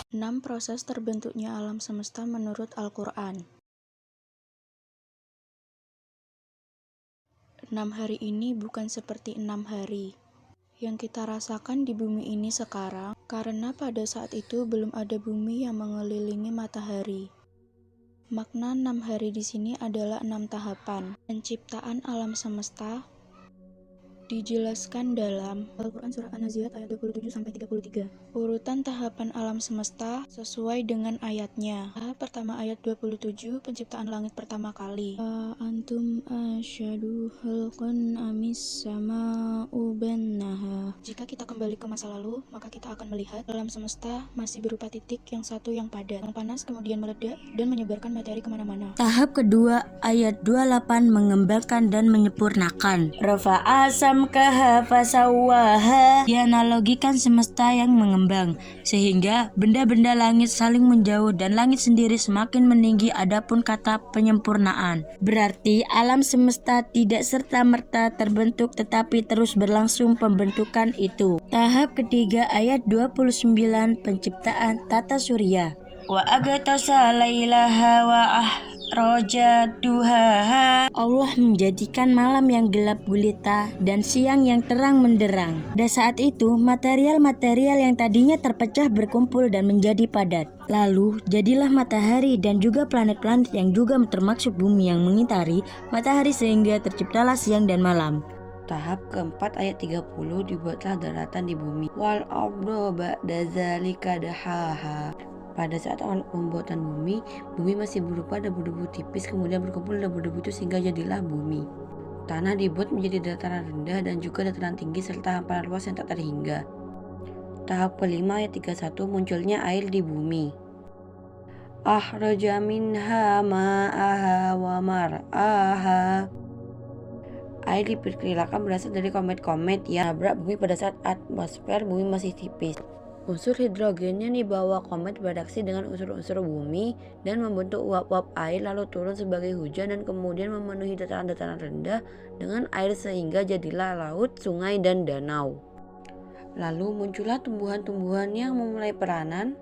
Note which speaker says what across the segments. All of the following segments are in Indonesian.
Speaker 1: 6 proses terbentuknya alam semesta menurut Al-Quran. 6 hari ini bukan seperti 6 hari yang kita rasakan di bumi ini sekarang, karena pada saat itu belum ada bumi yang mengelilingi matahari. Makna 6 hari di sini adalah 6 tahapan penciptaan alam semesta, dijelaskan dalam Al-Quran Surah An-Nazi'at ayat 27-33. Urutan tahapan alam semesta sesuai dengan ayatnya. Tahap pertama ayat 27, penciptaan langit pertama kali. Antum asyadu khalqan amis sama'u bannaha. Jika kita kembali ke masa lalu, maka kita akan melihat alam semesta masih berupa titik yang satu yang padat, yang panas kemudian meledak dan menyebarkan materi kemana-mana.
Speaker 2: Tahap kedua ayat 28 mengembangkan dan menyempurnakan. Rafa'a samkaha fasawaha, dianalogikan semesta yang mengembang, sehingga benda-benda langit saling menjauh dan langit sendiri semakin meninggi. Adapun kata penyempurnaan berarti alam semesta tidak serta-merta terbentuk tetapi terus berlangsung pembentukan itu. Tahap ketiga ayat 29 penciptaan tata surya. Wa agatasa lailaha wa ahroja duhaha. Allah menjadikan malam yang gelap gulita dan siang yang terang menderang. Dan saat itu material-material yang tadinya terpecah berkumpul dan menjadi padat. Lalu jadilah matahari dan juga planet-planet yang juga termasuk bumi yang mengitari matahari sehingga terciptalah siang dan malam. Tahap keempat ayat 30 dibuatlah daratan di bumi. Wal arda ba'da zalika dahaha. Pada saat awal pembuatan bumi masih berupa debu-debu tipis, kemudian berkumpul debu-debu itu sehingga jadilah bumi. Tanah dibuat menjadi dataran rendah dan juga dataran tinggi serta hamparan luas yang tak terhingga. Tahap kelima ayat 31 munculnya air di bumi. Ahraja minha ma'aha wa mar'aha. Air diperkirakan berasal dari komet-komet yang menabrak bumi pada saat atmosfer bumi masih tipis. Unsur hidrogennya dibawa komet bereaksi dengan unsur-unsur bumi dan membentuk uap-uap air lalu turun sebagai hujan dan kemudian memenuhi dataran-dataran rendah dengan air sehingga jadilah laut, sungai, dan danau. Lalu muncullah tumbuhan-tumbuhan yang memulai peranan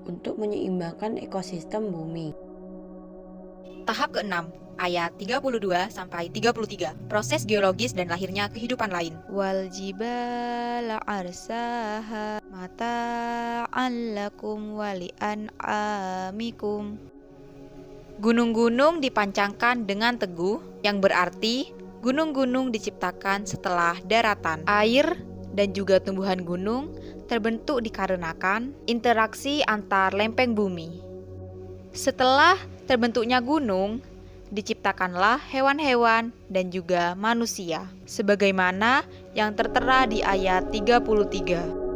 Speaker 2: untuk menyeimbangkan ekosistem bumi.
Speaker 3: Tahap ke-6 ayat 32-33, proses geologis dan lahirnya kehidupan lain. Wal jibala arsaha mata'an lakum wali an'amikum. Gunung-gunung dipancangkan dengan teguh, yang berarti gunung-gunung diciptakan setelah daratan. Air dan juga tumbuhan gunung terbentuk dikarenakan interaksi antar lempeng bumi. Setelah terbentuknya gunung, diciptakanlah hewan-hewan dan juga manusia, sebagaimana yang tertera di ayat 33.